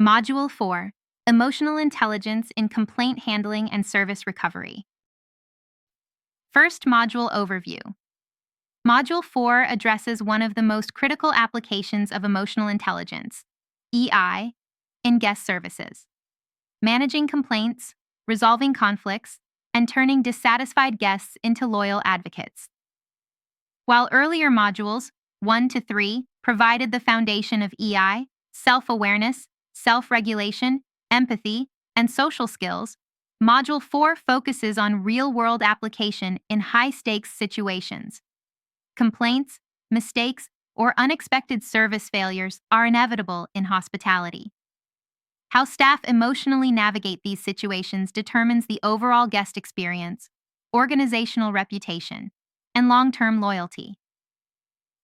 Module 4, Emotional Intelligence in Complaint Handling and Service Recovery. First module overview. Module 4 addresses one of the most critical applications of emotional intelligence, EI, in guest services. Managing complaints, resolving conflicts, and turning dissatisfied guests into loyal advocates. While earlier modules, 1 to 3, provided the foundation of EI, self-awareness, self-regulation, empathy, and social skills, Module 4 focuses on real-world application in high-stakes situations. Complaints, mistakes, or unexpected service failures are inevitable in hospitality. How staff emotionally navigate these situations determines the overall guest experience, organizational reputation, and long-term loyalty.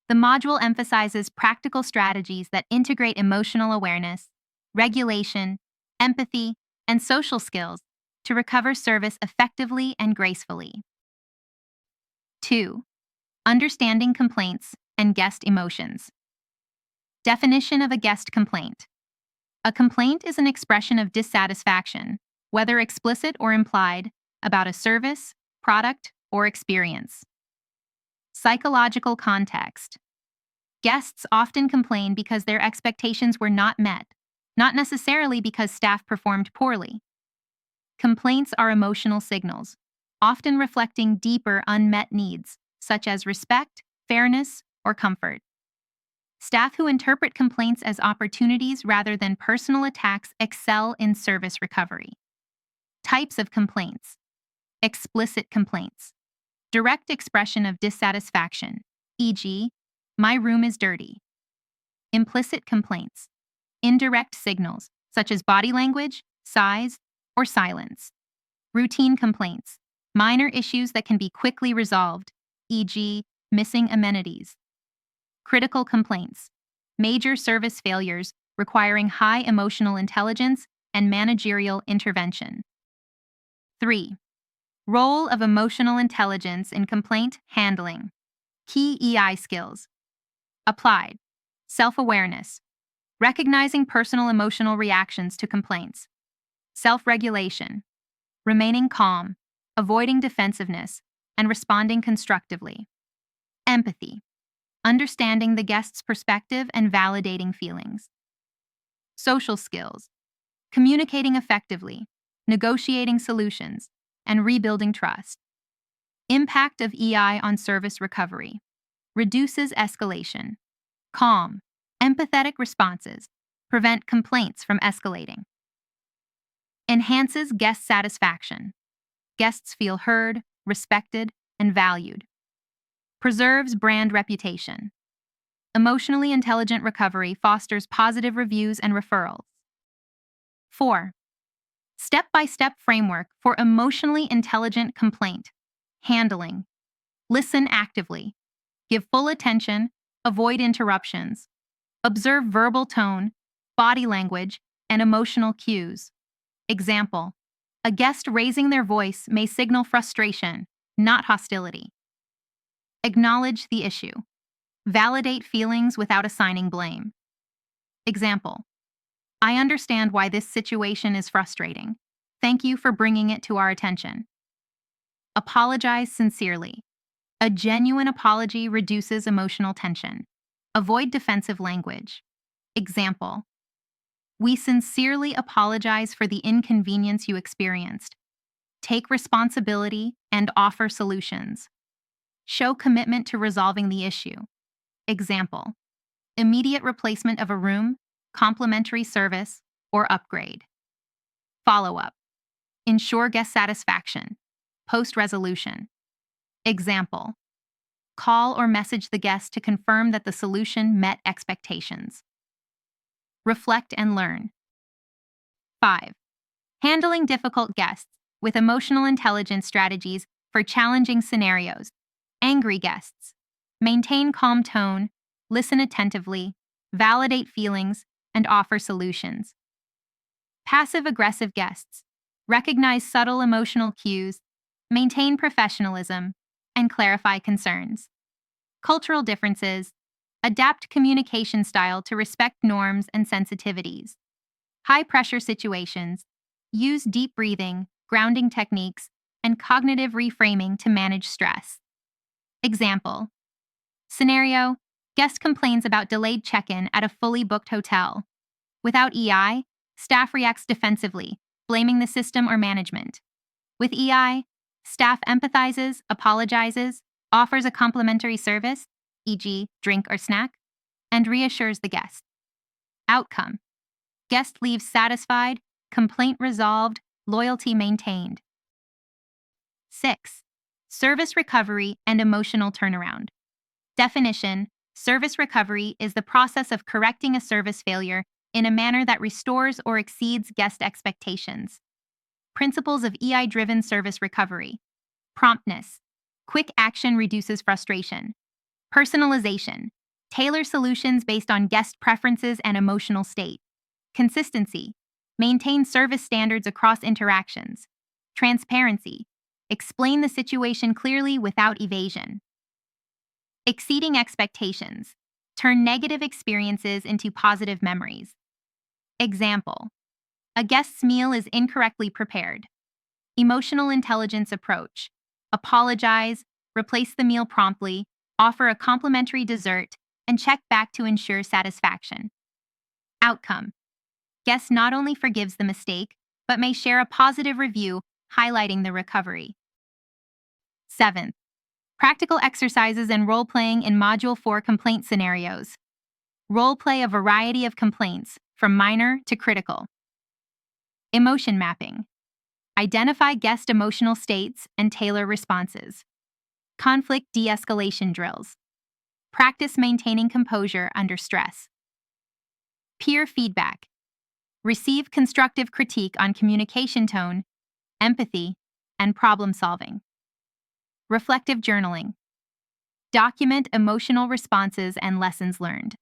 The module emphasizes practical strategies that integrate emotional awareness, regulation, empathy, and social skills to recover service effectively and gracefully. 2. Understanding complaints and guest emotions. Definition of a guest complaint. A complaint is an expression of dissatisfaction, whether explicit or implied, about a service, product, or experience. Psychological context. Guests often complain because their expectations were not met, not necessarily because staff performed poorly. Complaints are emotional signals, often reflecting deeper unmet needs, such as respect, fairness, or comfort. Staff who interpret complaints as opportunities rather than personal attacks excel in service recovery. Types of complaints. Explicit complaints. Direct expression of dissatisfaction, e.g., "My room is dirty." Implicit complaints. Indirect signals, such as body language, size, or silence. Routine complaints. Minor issues that can be quickly resolved, e.g., missing amenities. Critical complaints. Major service failures requiring high emotional intelligence and managerial intervention. 3. Role of emotional intelligence in complaint handling. Key EI skills. Applied. Self-awareness. Recognizing personal emotional reactions to complaints. Self-regulation. Remaining calm, avoiding defensiveness, and responding constructively. Empathy. Understanding the guest's perspective and validating feelings. Social skills. Communicating effectively, negotiating solutions, and rebuilding trust. Impact of EI on service recovery. Reduces escalation. Calm, empathetic responses prevent complaints from escalating. Enhances guest satisfaction. Guests feel heard, respected, and valued. Preserves brand reputation. Emotionally intelligent recovery fosters positive reviews and referrals. 4. Step-by-step framework for emotionally intelligent complaint handling. Listen actively. Give full attention. Avoid interruptions. Observe verbal tone, body language, and emotional cues. Example: a guest raising their voice may signal frustration, not hostility. Acknowledge the issue. Validate feelings without assigning blame. Example: I understand why this situation is frustrating. Thank you for bringing it to our attention. Apologize sincerely. A genuine apology reduces emotional tension. Avoid defensive language. Example: we sincerely apologize for the inconvenience you experienced. Take responsibility and offer solutions. Show commitment to resolving the issue. Example: immediate replacement of a room, complimentary service, or upgrade. Follow-up. Ensure guest satisfaction. Post-resolution. Example: call or message the guest to confirm that the solution met expectations. Reflect and learn. 5. Handling difficult guests with emotional intelligence strategies for challenging scenarios. Angry guests. Maintain calm tone, listen attentively, validate feelings, and offer solutions. Passive-aggressive guests. Recognize subtle emotional cues, maintain professionalism, and clarify concerns. Cultural differences. Adapt communication style to respect norms and sensitivities. High-pressure situations. Use deep breathing, grounding techniques, and cognitive reframing to manage stress. Example. Scenario: guest complains about delayed check-in at a fully booked hotel. Without EI, staff reacts defensively, blaming the system or management. With EI, staff empathizes, apologizes, offers a complimentary service, e.g., drink or snack, and reassures the guest. Outcome: guest leaves satisfied, complaint resolved, loyalty maintained. 6. Service recovery and emotional turnaround. Definition: service recovery is the process of correcting a service failure in a manner that restores or exceeds guest expectations. Principles of EI-driven service recovery. Promptness. Quick action reduces frustration. Personalization. Tailor solutions based on guest preferences and emotional state. Consistency. Maintain service standards across interactions. Transparency. Explain the situation clearly without evasion. Exceeding expectations. Turn negative experiences into positive memories. Example. A guest's meal is incorrectly prepared. Emotional intelligence approach. Apologize, replace the meal promptly, offer a complimentary dessert, and check back to ensure satisfaction. Outcome. Guest not only forgives the mistake, but may share a positive review highlighting the recovery. 7th. Practical exercises and role-playing in Module 4 complaint scenarios. Role-play a variety of complaints, from minor to critical. Emotion mapping. Identify guest emotional states and tailor responses. Conflict de-escalation drills. Practice maintaining composure under stress. Peer feedback. Receive constructive critique on communication tone, empathy, and problem solving. Reflective journaling. Document emotional responses and lessons learned.